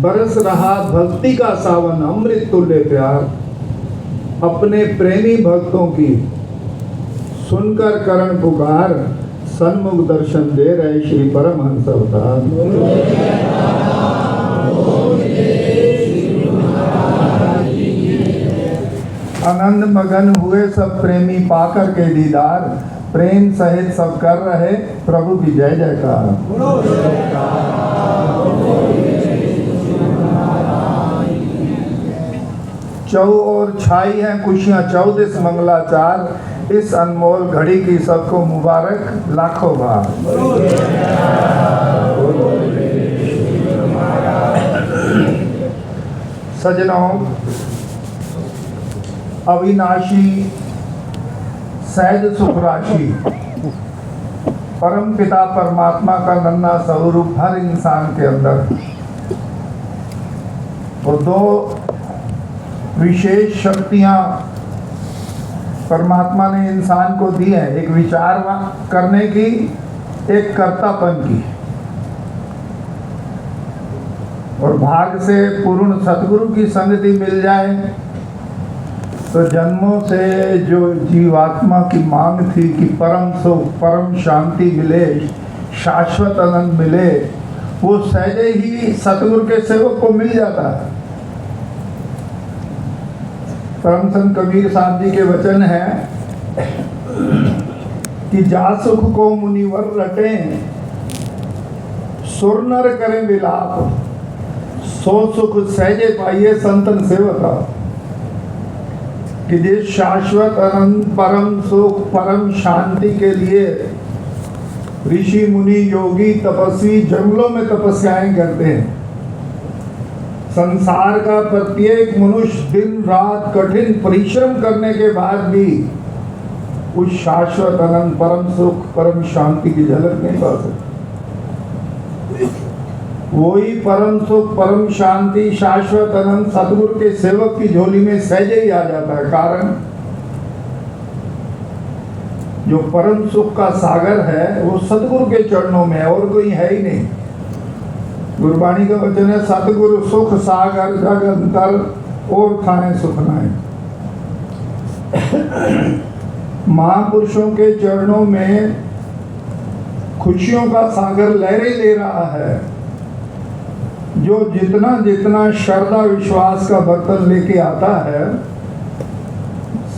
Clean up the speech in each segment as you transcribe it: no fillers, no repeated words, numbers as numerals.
बरस रहा भक्ति का सावन अमृत तुल्य प्यार, अपने प्रेमी भक्तों की सुनकर करण पुकार, सन्मुख दर्शन दे रहे श्री परमहंस अवतार। आनंद मगन हुए सब प्रेमी पाकर के दीदार, प्रेम सहित सब कर रहे प्रभु की जय जयकार। चौ और छाई हैं खुशियां 14 मंगलाचार, इस अनमोल घड़ी की सबको मुबारक लाखों बार। सजनों, अविनाशी सहज सुख राशि परम पिता परमात्मा का नन्हा स्वरूप हर इंसान के अंदर, और दो विशेष शक्तियां परमात्मा ने इंसान को दी है, एक विचार करने की, एक कर्तापन की। और भाग से पूर्ण सतगुरु की संगति मिल जाए तो जन्मों से जो जीवात्मा की मांग थी कि परम सुख परम शांति मिले, शाश्वत आनंद मिले, वो सहजे ही सतगुरु के सेवक को मिल जाता है। परम संत कबीर साहब जी के वचन है कि जा सुख को मुनिवर रटे, सुर नर करें विलाप, सो सुख सहजे पाइए संतन सेवका। कि जिस शाश्वत अनंत परम सुख परम शांति के लिए ऋषि मुनि योगी तपस्वी जंगलों में तपस्याएं करते हैं, संसार का प्रत्येक मनुष्य दिन रात कठिन परिश्रम करने के बाद भी उस शाश्वत अनंत परम सुख परम शांति की झलक नहीं पा सकते। वही परम सुख परम शांति शाश्वत अनंत सतगुरु के सेवक की झोली में सहजे ही आ जाता है। कारण जो परम सुख का सागर है वो सतगुरु के चरणों में है, और कोई है ही नहीं। गुरबाणी का वचन है, सतगुरु सुख सागर जग अंतर और खाए सुख नाय। महापुरुषों के चरणों में खुशियों का सागर लहरें ले रहा है। जो जितना जितना श्रद्धा विश्वास का बर्तन लेके आता है,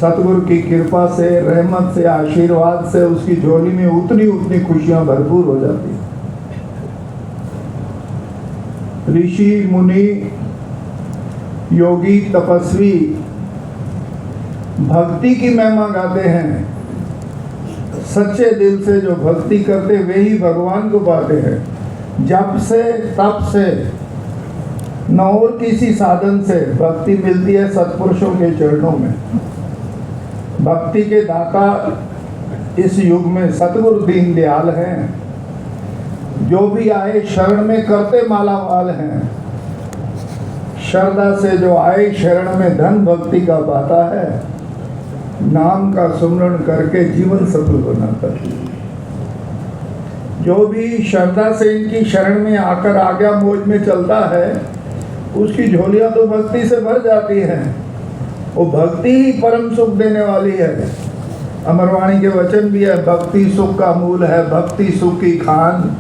सतगुरु की कृपा से रहमत से आशीर्वाद से उसकी झोली में उतनी उतनी खुशियां भरपूर हो जाती है। ऋषि मुनि योगी तपस्वी भक्ति की महिमा गाते हैं। सच्चे दिल से जो भक्ति करते वे ही भगवान को पाते हैं। जप से तप से न और किसी साधन से भक्ति मिलती है सत्पुरुषों के चरणों में। भक्ति के दाता इस युग में सतगुरु दीन दयाल हैं। जो भी आए शरण में करते माला माल हैं। श्रद्धा से जो आए शरण में धन भक्ति का पाता है। नाम का सुमरण करके जीवन सफल बनाता है। जो भी श्रद्धा से इनकी शरण में आकर आज्ञा मोज में चलता है, उसकी झोलियां तो भक्ति से भर जाती हैं। वो भक्ति ही परम सुख देने वाली है। अमरवाणी के वचन भी है, भक्ति सुख का मूल है, भक्ति सुख की खान,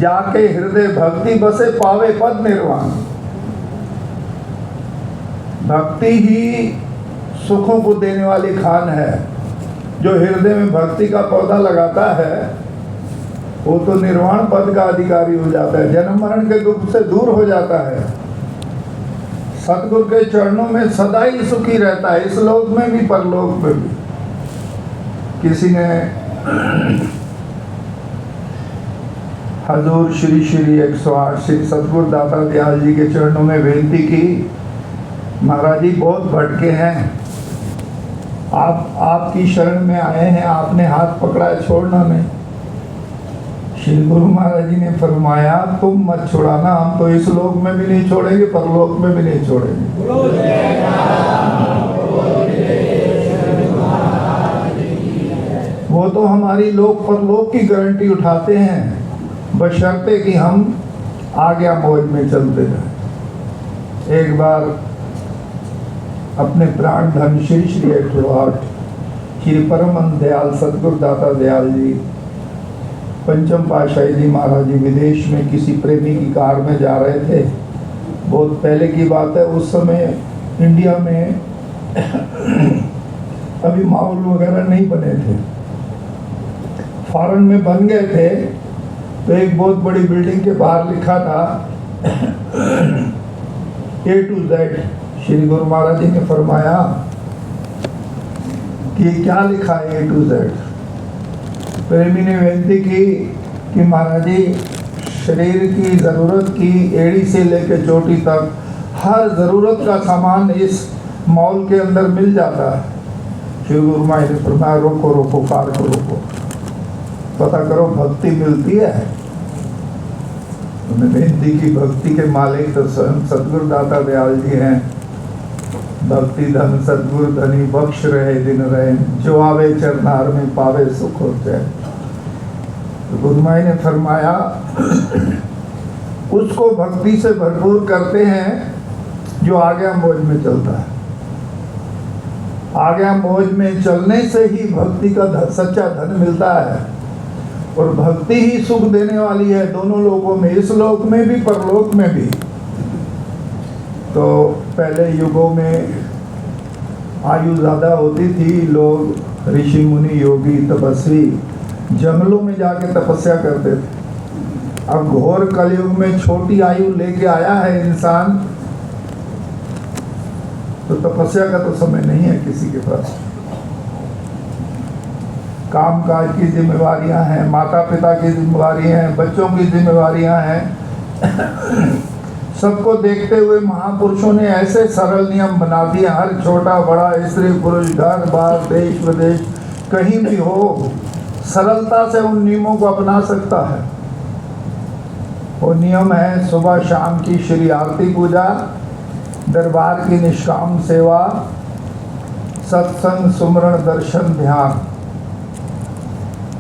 जाके हृदय भक्ति बसे पावे पद निर्वाण। भक्ति ही सुखों को देने वाली खान है। जो हृदय में भक्ति का पौधा लगाता है वो तो निर्वाण पद का अधिकारी हो जाता है, जन्म मरण के दुख से दूर हो जाता है। सतगुरु के चरणों में सदा ही सुखी रहता है, इस लोक में भी परलोक में भी। किसी ने हजूर श्री श्री 108 श्री सतगुरु दाता दयाल जी के चरणों में विनती की, महाराज जी बहुत भटके हैं, आपकी शरण में आए हैं, आपने हाथ पकड़ा छोड़ना नहीं। श्री गुरु महाराज जी ने फरमाया, तुम मत छुड़ाना, हम तो इस लोक में भी नहीं छोड़ेंगे, परलोक में भी नहीं छोड़ेंगे। वो तो हमारी लोक परलोक की गारंटी उठाते हैं, बशर्ते कि हम आज्ञा मौज में चलते जाएं। एक बार अपने प्राण धन श्री श्री 108 श्री परम दयाल सतगुरु दाता दयाल जी पंचम पातशाही जी महाराज जी विदेश में किसी प्रेमी की कार में जा रहे थे। बहुत पहले की बात है। उस समय इंडिया में अभी माहौल वगैरह नहीं बने थे, फॉरेन में बन गए थे। तो एक बहुत बड़ी बिल्डिंग के बाहर लिखा था A to Z। Shri Guru Maharaj जी ने फरमाया कि क्या लिखा है A to Z। प्रेमी ने विनती की कि महाराज जी शरीर की ज़रूरत की एड़ी से लेकर चोटी तक हर ज़रूरत का सामान इस मॉल के अंदर मिल जाता है। श्री गुरु महाराज ने फरमाया रोको रोको कार को रोको, पता करो भक्ति मिलती है। उन्होंने बेनती की भक्ति के मालिक तो स्वयं सतगुरु दाता दयाल जी हैं। भक्ति धन सतगुरु धनी बख्श रहे दिन रहे, जो आवे चरनार में पावे सुख और चैन। तो गुरु माई ने फरमाया उसको भक्ति से भरपूर करते हैं जो आज्ञा मौज में चलता है। आज्ञा मौज में चलने से ही भक्ति का सच्चा धन मिलता है। और भक्ति ही सुख देने वाली है दोनों लोकों में, इस लोक में भी परलोक में भी। तो पहले युगों में आयु ज़्यादा होती थी, लोग ऋषि मुनि योगी तपस्वी जंगलों में जाके तपस्या करते थे। अब घोर कलयुग में छोटी आयु लेके आया है इंसान, तो तपस्या का तो समय नहीं है किसी के पास। काम काज की जिम्मेवारियां हैं, माता पिता की जिम्मेवारियां हैं, बच्चों की जिम्मेवारियां हैं। सबको देखते हुए महापुरुषों ने ऐसे सरल नियम बना दिए, हर छोटा बड़ा स्त्री पुरुष घर बार देश विदेश कहीं भी हो सरलता से उन नियमों को अपना सकता है। वो नियम है सुबह शाम की श्री आरती पूजा, दरबार की निष्काम सेवा, सत्संग सुमरण दर्शन ध्यान।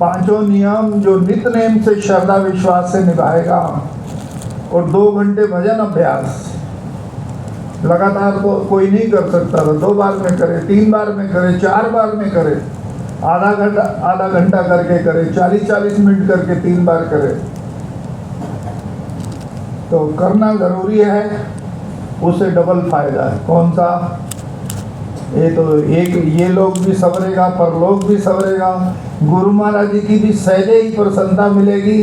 पांचों नियम जो नित नेम से श्रद्धा विश्वास से निभाएगा। और 2 घंटे भजन अभ्यास लगातार तो कोई नहीं कर सकता था। 2 बार में करे, 3 बार में करे, 4 बार में करे, आधा घंटा करके करे, 40-40 मिनट करके 3 बार करे। तो करना जरूरी है, उससे डबल फायदा है। कौन सा? ये तो एक ये लोग भी संवरेगा, परलोक भी संवरेगा। गुरु महाराज जी की भी सहजे ही प्रसन्नता मिलेगी।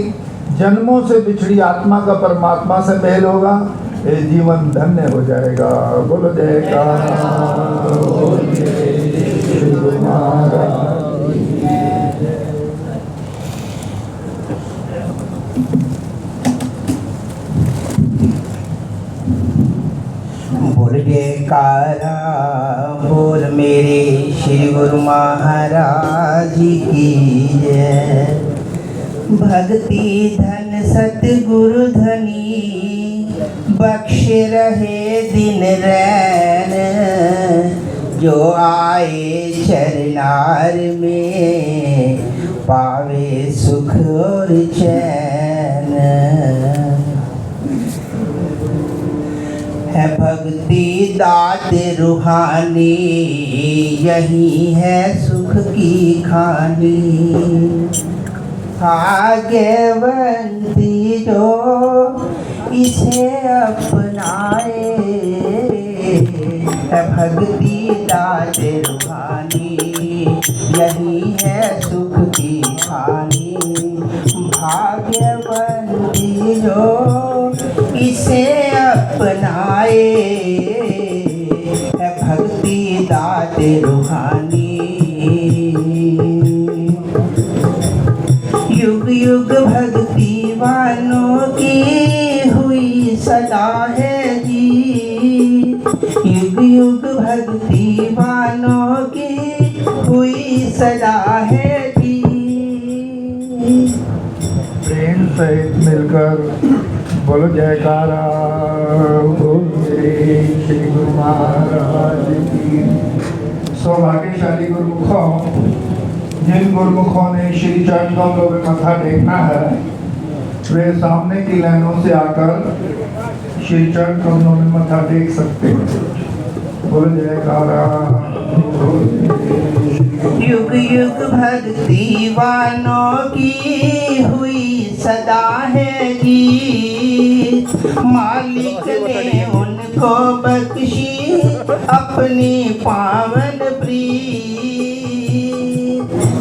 जन्मों से बिछड़ी आत्मा का परमात्मा से मेल होगा, ये जीवन धन्य हो जाएगा। बोलो जयकार। बोल जयकारा बोल मेरे श्री गुरु महाराज की जय। भक्ति धन सतगुरु धनी बख्श रहे दिन रैन, जो आए चरनार में पावे सुख और चैन। है भक्ति दात रूहानी, यही है सुख की खानी। भाग्यवंती जो इसे अपनाए, भक्ति दात रूहानी, यही है सुख की खानी। भाग्यवंती जो इसे अपनाए, भक्ति दात रूहानी। युग युग भक्ति वालों की हुई सदा है जी। युग युग भक्ति वालों की हुई सदा है जी। प्रेम सहित मिलकर बोलो जयकारा। बोलिए श्री गुरु महाराज की। सौभाग्यशाली गुरुमुखों, जिन गुरुमुखों ने श्री चरण कमलों में मत्था टेकना है, वे सामने की लाइनों से आकर श्री चरण कमलों में मथा टेक सकते हैं। बोल जयकारा। युग युग भक्ति वालों की हुई सदा है जीत, मालिक ने उनको बख्शी अपनी पावन प्रीत,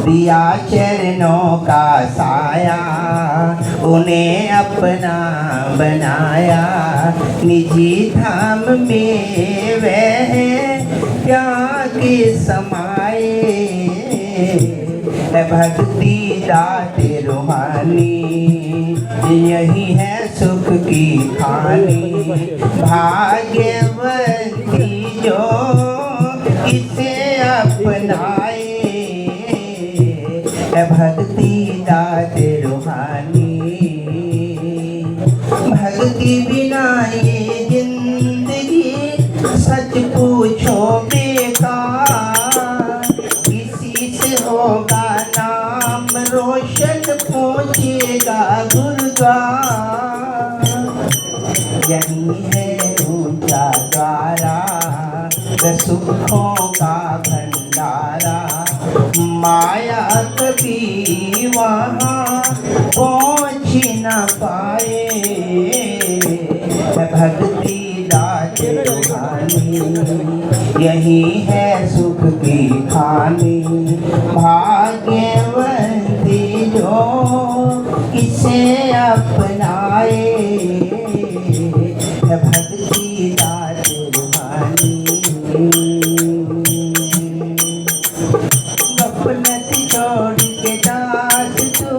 दिया चरणों का साया उन्हें अपना बनाया, निजी धाम में वह क्या समाए, भक्ति दाते रूहानी यही है सुख की खानी, भाग्यवती जो इसे अपनाए, भक्ति दाते रूहानी। भक्ति बिना ये जिंदगी सच पूछो बेकार, किसी से होगा नाम रोशन पहुंचेगा गुरुद्वार, यही है ऊंचा द्वारा सुखों का भंडारा, माया कभी वहाँ पहुँच न पाए, भक्ति दात रूहानी यही है सुख की खानी, भाग्यवती जो इसे अपनाए, भक्ति दात रूहानी। अपनति छोड़ के दास तू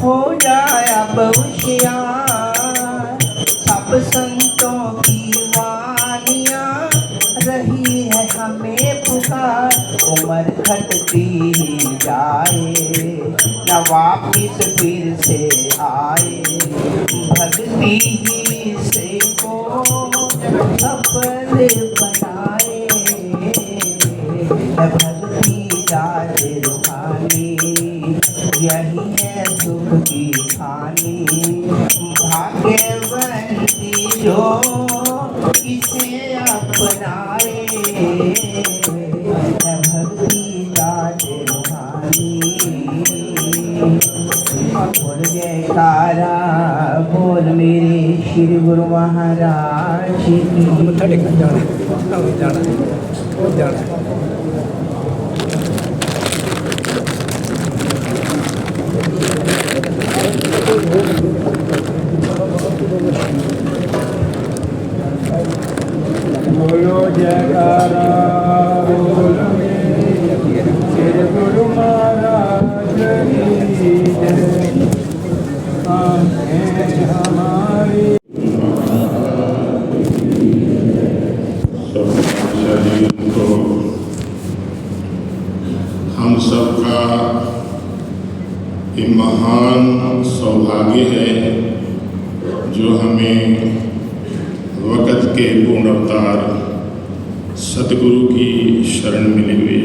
हो जाए अब होशियार, सब संतों की वानियाँ रही है हमें पुकार, उम्र घटती ही जाए न वापिस फिर से आए, भक्ति ही से को सफल बनाए, भक्ति दाते रूहानी यही है सुख की खानी, भाग्यवती जो इसे अपनाए, भक्ति दाते रूहानी। बोल जयकारा बोल मेरे श्री गुरु महाराज की। बोलो जयकारा बोल मेरे श्री गुरु महाराज की जय। आंखें हमारी शरीर को हम सबका ये महान सौभाग्य है जो हमें वक़्त के पूर्ण अवतार सतगुरु की शरण मिली हुई।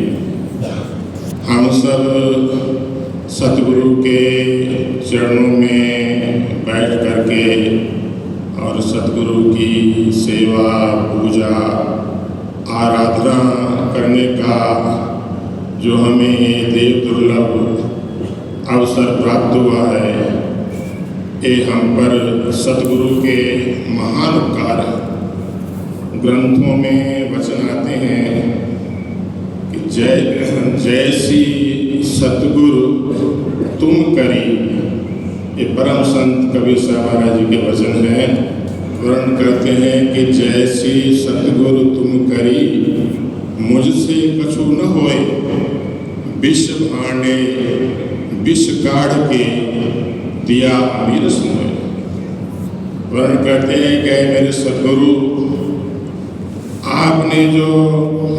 हम सब सतगुरु के चरणों में बैठ करके और सतगुरु की सेवा पूजा आराधना करने का जो हमें देव दुर्लभ अवसर प्राप्त हुआ है, ये हम पर सतगुरु के महान उपकार। ग्रंथों में वचन आते हैं कि जैसी सतगुरु तुम करी, ये परम संत कबीर साहब महाराज जी के वचन हैं। वर्णन करते हैं कि जैसी सतगुरु तुम करी, मुझसे कछु न होए, विष भांडे विष काढ़ के दिया अमीर सुने। वर्णन करते हैं कि मेरे सतगुरु, आपने जो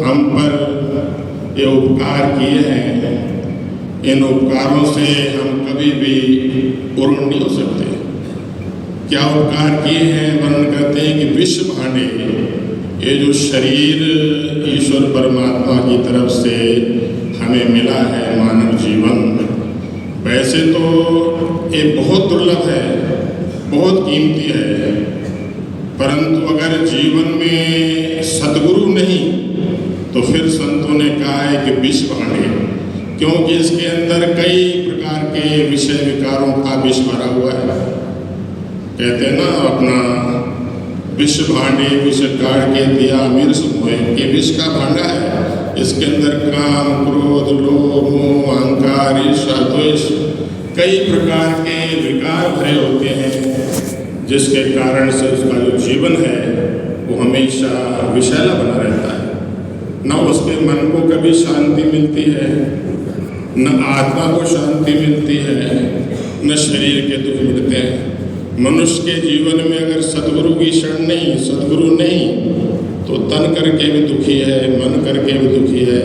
हम पर ये उपकार किए हैं, इन उपकारों से हम कभी भी पूर्ण नहीं हो सकते। क्या उपकार किए हैं? वर्णन करते हैं कि विश्व भांडे, ये जो शरीर ईश्वर परमात्मा की तरफ से हमें मिला है मानव जीवन, वैसे तो ये बहुत दुर्लभ है, बहुत कीमती है, परंतु अगर जीवन में सद्गुरु नहीं तो फिर संतों ने कहा है कि विष भांडे, क्योंकि इसके अंदर कई प्रकार के विषय विकारों का विष भरा हुआ है। कहते हैं ना, अपना विष भांडे विष काढ़ के दिया अमीर सुमोए, कि विष का भांडा है। इसके अंदर काम, क्रोध, लोभ, मोह, अहंकार, ईर्ष्या, द्वेष, कई प्रकार के विकार भरे होते हैं, जिसके कारण से उसका जो जीवन है वो हमेशा विषैला बना रहता है। न उसके मन को कभी शांति मिलती है, न आत्मा को शांति मिलती है, न शरीर के दुख मिटते हैं। मनुष्य के जीवन में अगर सद्गुरु की शरण नहीं, सद्गुरु नहीं, तो तन करके भी दुखी है, मन करके भी दुखी है,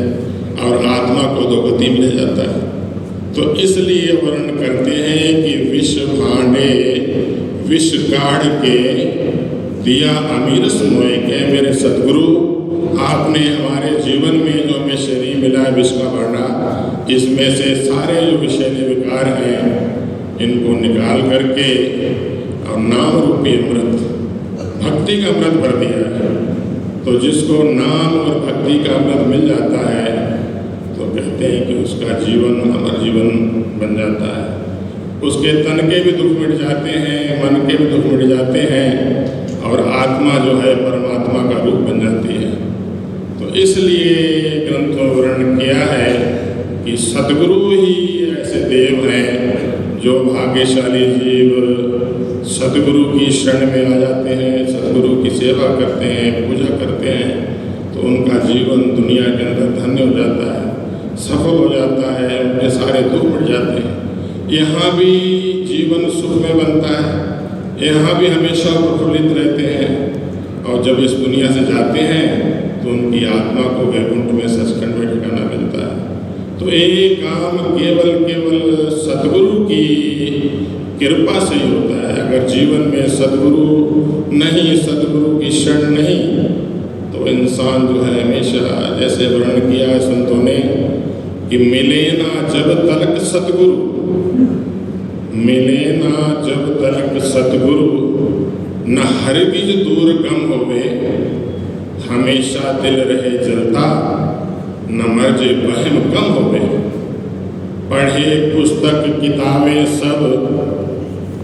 और आत्मा को दुर्गति मिल जाता है। तो इसलिए वर्णन करते हैं कि विष भांडे विष काढ़ के दिया अमीर मोए के, मेरे सद्गुरु आपने हमारे जीवन में जो हमें शरीर मिला है विष का भांडा, इसमें से सारे जो विषैले विकार हैं इनको निकाल करके और नाम रूपी अमृत, भक्ति का अमृत भर दिया है। तो जिसको नाम और भक्ति का अमृत मिल जाता है तो कहते हैं कि उसका जीवन अमर जीवन बन जाता है। उसके तन के भी दुख मिट जाते हैं, मन के भी दुख मिट जाते हैं, और आत्मा जो है परमात्मा का रूप बन जाती है। तो इसलिए ग्रंथों में वर्णन किया है कि सद्गुरु ही ऐसे देव हैं जो भाग्यशाली जीव सद्गुरु की शरण में आ जाते हैं, सद्गुरु की सेवा करते हैं, पूजा करते हैं, तो उनका जीवन दुनिया के अंदर धन्य हो जाता है, सफल हो जाता है, उनके सारे दुख मिट जाते हैं। यहाँ भी जीवन सुख में बनता है, यहाँ भी हमेशा प्रफुल्लित रहते हैं, और जब इस दुनिया से जाते हैं तो उनकी आत्मा को वैकुंठ में सचखंड में ठिकाना मिलता है। तो एक काम केवल सद्गुरु की कृपा से ही होता है। अगर जीवन में सद्गुरु नहीं, सद्गुरु की शरण नहीं, तो इंसान जो है हमेशा, जैसे वर्णन किया है संतों ने, कि मिले ना जब तलक सद्गुरु, मिले ना जब तलक सद्गुरु, न हरगिज दूर गम होवे, हमेशा दिल रहे जलता, न मर्ज बहम कम होवे। पढ़े पुस्तक किताबें सब,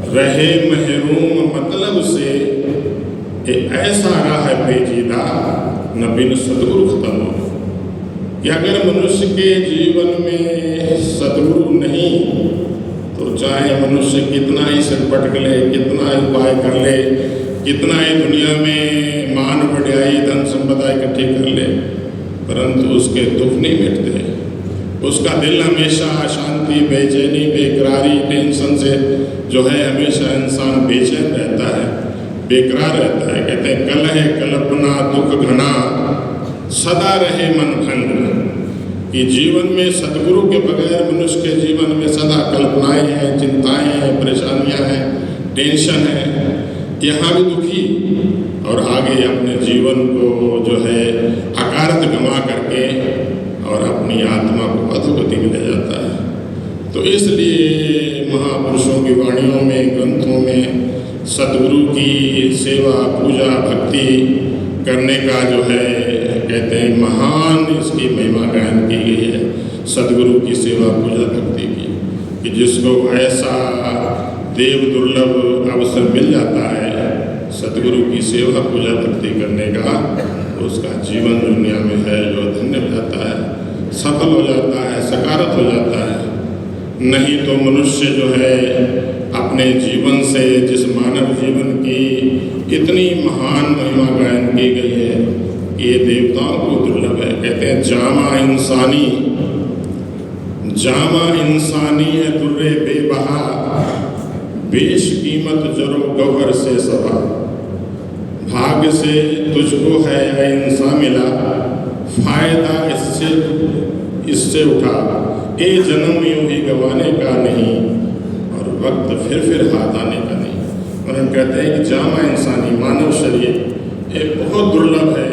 रहे महरूम मतलब से, ऐसा राह पेचीदा, न बिन सद्गुरु खत्म हो। कि अगर मनुष्य के जीवन में सद्गुरु नहीं, तो चाहे मनुष्य कितना ही सिर पटक ले, कितना ही उपाय कर ले, कितना ही दुनिया में मान बढ़ाई धन संपदा इकट्ठी कर ले, परंतु उसके दुख नहीं मिटते। उसका दिल हमेशा अशांति, बेचैनी, बेकरारी, टेंशन से जो है हमेशा इंसान बेचैन रहता है, बेकरार रहता है। कहते हैं कल है कल्पना दुख घना, सदा रहे मन भंग। कि जीवन में सद्गुरु के बगैर मनुष्य के जीवन में सदा कल्पनाएं हैं, चिंताएं हैं, परेशानियां हैं, टेंशन है, यहाँ भी दुखी, और आगे अपने जीवन को जो है अकारत गमा करके और अपनी आत्मा को अधोगति में ले जाता है। तो इसलिए महापुरुषों की वाणियों में, ग्रंथों में सद्गुरु की सेवा, पूजा, भक्ति करने का जो है कहते हैं महान इसकी महिमा गायन की गई है, सद्गुरु की सेवा, पूजा, भक्ति की। कि जिसको ऐसा देव दुर्लभ अवसर मिल जाता है सद्गुरु की सेवा, पूजा, भक्ति करने का, उसका जीवन दुनिया में है जो धन्य हो जाता है, सफल हो जाता है, सकारत हो जाता है। नहीं तो मनुष्य जो है अपने जीवन से, जिस मानव जीवन की इतनी महान महिमा गायन की गई है, ये देवताओं को दुर्लभ है। कहते हैं जामा इंसानी है दुर्रे बेबहा, बेश कीमत जरो गौहर से सवा। भाग्य से तुझको है इंसान मिला, फायदा इससे उठा, ए जन्म यूं ही गंवाने का नहीं, और वक्त फिर हाथ आने का नहीं। और हम कहते हैं कि जामा इंसानी, मानव शरीर एक बहुत दुर्लभ है,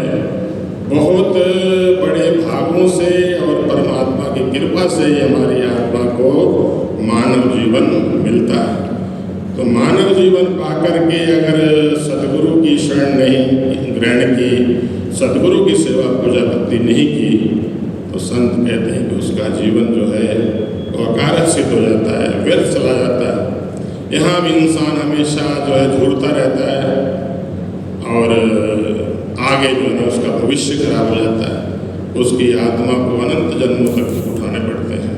बहुत बड़े भागों से और परमात्मा की कृपा से ही हमारी आत्मा को मानव जीवन मिलता है। तो मानव जीवन पाकर के अगर सद्गुरु की शरण नहीं ग्रहण की, सदगुरु की सेवा पूजा भक्ति नहीं की, तो संत कहते हैं कि उसका जीवन जो है वो अकारक सिद्ध हो जाता है, व्यर्थ चला जाता है। यहाँ भी इंसान हमेशा जो है झूठता रहता है और आगे जो है उसका भविष्य खराब हो जाता है, उसकी आत्मा को अनंत जन्मों तक उठाने पड़ते हैं।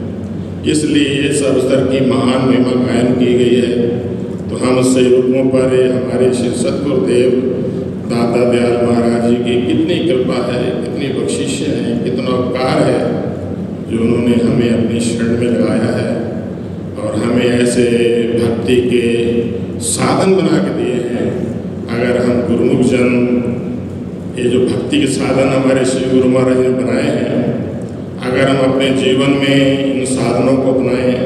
इसलिए इस अवसर की महान महिमा गायन की गई है। तो हम सेवकों पर हमारे श्री सद्गुरुदेव दाता दयाल महाराज जी की कितनी कृपा है, कितनी बख्शिशें हैं, कितना उपकार है जो उन्होंने हमें अपनी शरण में लगाया है और हमें ऐसे भक्ति के साधन बना के दिए हैं। अगर हम गुरुमुख जन ये जो भक्ति के साधन हमारे श्री गुरु महाराज ने बनाए हैं, अगर हम अपने जीवन में इन साधनों को अपनाएं,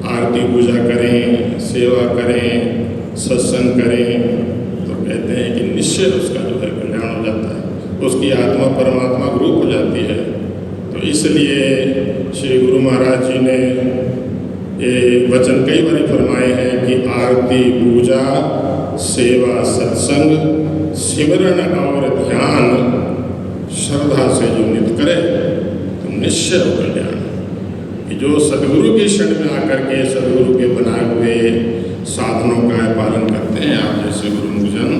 आरती पूजा करें, सेवा करें, सत्संग करें, तो कहते हैं कि निश्चय उसका जो है कल्याण हो जाता है, उसकी आत्मा परमात्मा रूप हो जाती है। तो इसलिए श्री गुरु महाराज जी ने ये वचन कई बार फरमाए हैं कि आरती पूजा सेवा सत्संग सिमरन और ध्यान श्रद्धा से जो नित करे तो निश्चय हो कल्याण। कि जो सदगुरु की शरण में आकर के सदगुरु के बनाए हुए साधनों का पालन करते हैं, आप जैसे गुरुमुख जन,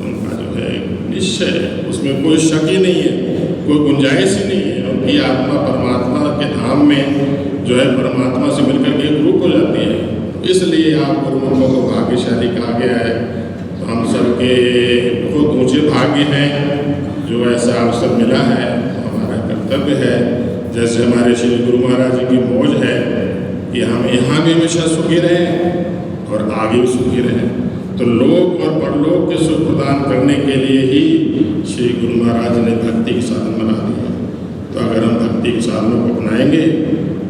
उनका जो है निश्चय, उसमें कोई शक ही नहीं है, कोई गुंजाइश ही नहीं है। उनकी आत्मा परमात्मा के धाम में जो है परमात्मा से मिलकर के एक रूप हो जाती है। इसलिए आप गुरुमुखों को भाग्यशाली कहा गया है। तो हम सबके बहुत ऊँचे भाग्य हैं जो ऐसा अवसर मिला है। हमारा कर्तव्य है, जैसे हमारे श्री गुरु महाराज जी की मौज है कि हम यहाँ भी हमेशा सुखी रहें और आगे भी सुखी रहें। तो लोक और परलोक के सुख प्रदान करने के लिए ही श्री गुरु महाराज ने भक्ति के साधन बना दिए। तो अगर हम भक्ति के साधनों को अपनाएंगे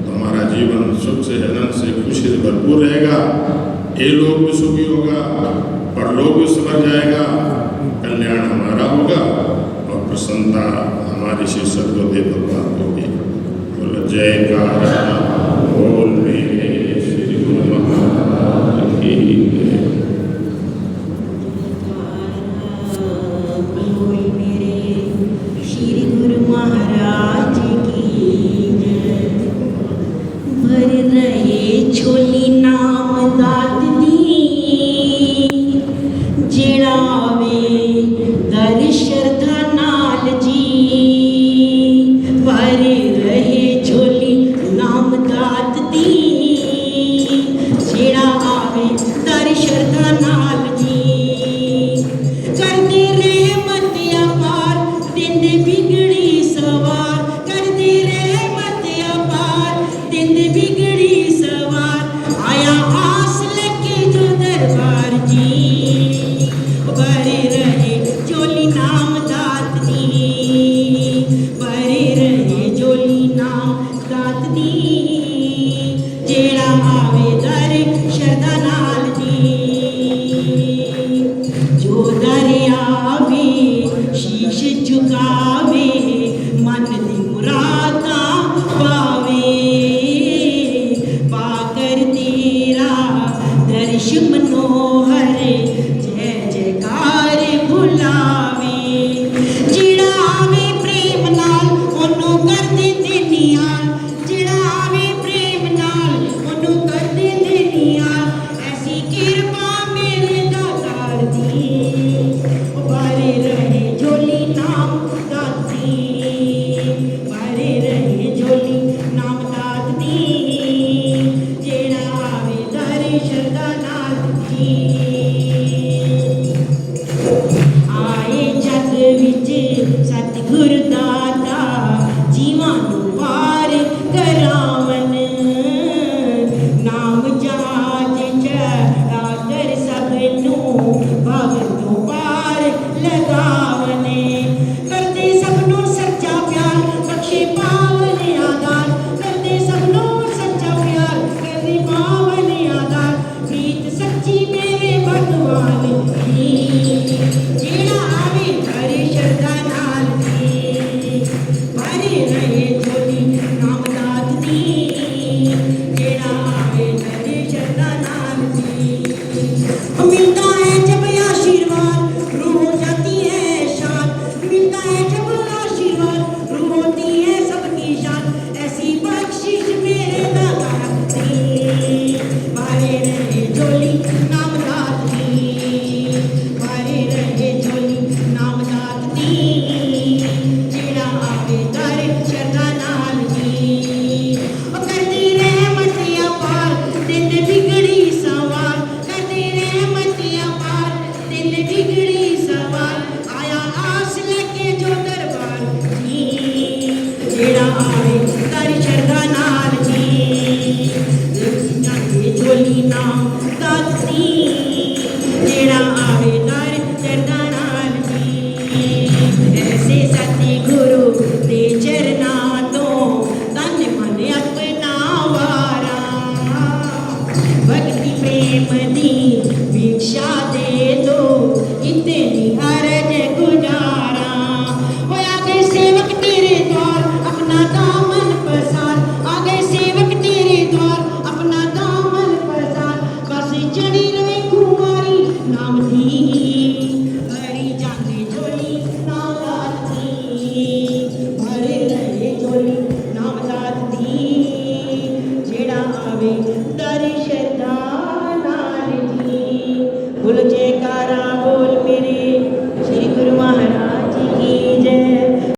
तो हमारा जीवन सुख से, आनंद से, खुशी से भरपूर रहेगा। ये लोक भी सुखी होगा, परलोक भी सुधर जाएगा, कल्याण हमारा होगा और प्रसन्नता हमारी श्री सद्गुरुदेव भगवान को होगी। बोलो जयकारा बोल मेरे श्री गुरु महाराज की जय। बोल मेरे श्री गुरु महाराज की जय। भर रहे झोली नाम दात दी, जेड़ावे दर श्रद्धा नाल जी। भर रहे झोली नाम दात दी, जेड़ा आवे दर श्रद्धा नाल जी। करदे रहमत अपार दिंदे बिगड़ी सवार, करदे रहमत अपार दिंदे बिगड़ी सवार। आया आस लेके जो दरबार जी, भरे रहे झोली नाम दात दी, भरे रहे झोली नाम दात दी। जेड़ा आवे दर श्रद्धा नाल जी, जो दर आवे शीश झुकावे, मन दी मुरादां पावे। पाकर तेरा दर्श मनोहर, जय जयकार बुलावे। जेड़ा आवे प्रेम नाल ओनू कर दिंदे निहाल, जेड़ा आवे प्रेम नाल ओनू कर दिंदे निहाल। ऐसी किरपा मेरे दातार दी, भरे रहे झोली नाम दात दी, भरे रहे झोली नाम दात दी। जेड़ा आवे दर श्रद्धा नाल जी। आए जग विच सतगुर दा